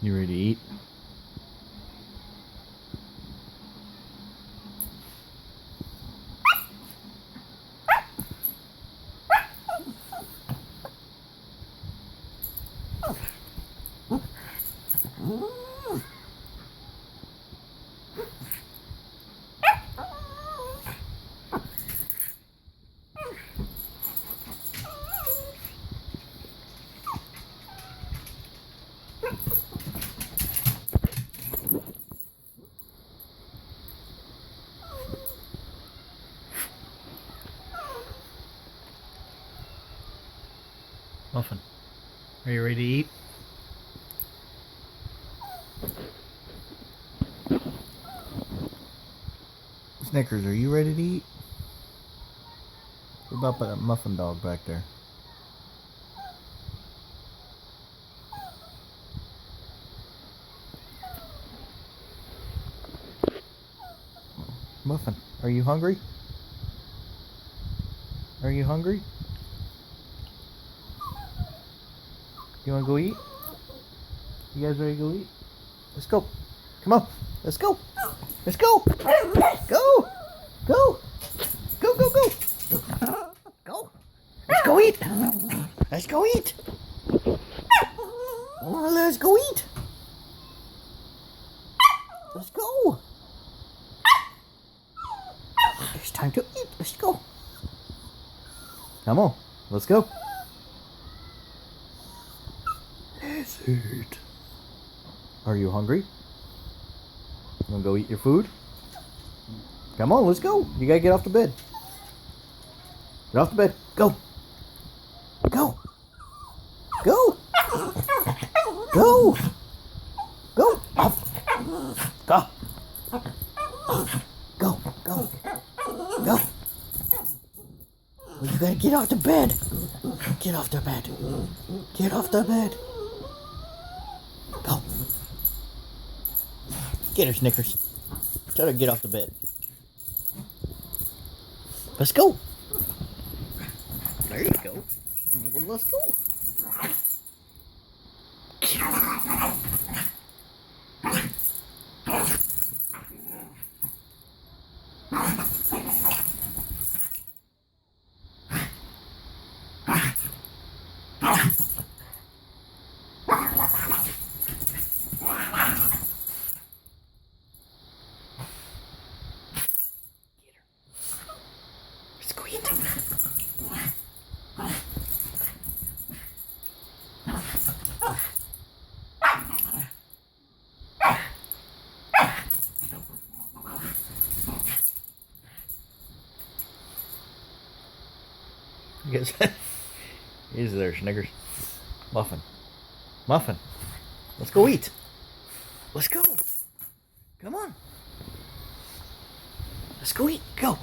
You ready to eat? Muffin, are you ready to eat? Snickers, are you ready to eat? What about that muffin dog back there? Muffin, are you hungry? Are you hungry? You want to go eat? You guys ready to go eat? Let's go. Come on. Let's go. Let's go. Go. Go. Go, go, go. Go. Let's go eat. Let's go eat. Let's go eat. Let's go. It's time to eat. Let's go. Come on. Let's go. Lizard. Are you hungry? You wanna go eat your food? Come on, let's go. You gotta get off the bed. Get off the bed. Go. Go. Go. Go. Go. Off. Go. Go. Go. Go. Well, you gotta get off the bed. Get off the bed. Get off the bed. Go. Get her, Snickers. Tell her to get off the bed. Let's go. There you go. Well, let's go. Let's go eat. Yes. He's there, Snickers. Muffin. Muffin. Let's go eat. Let's go. Come on. Let's go eat. Go.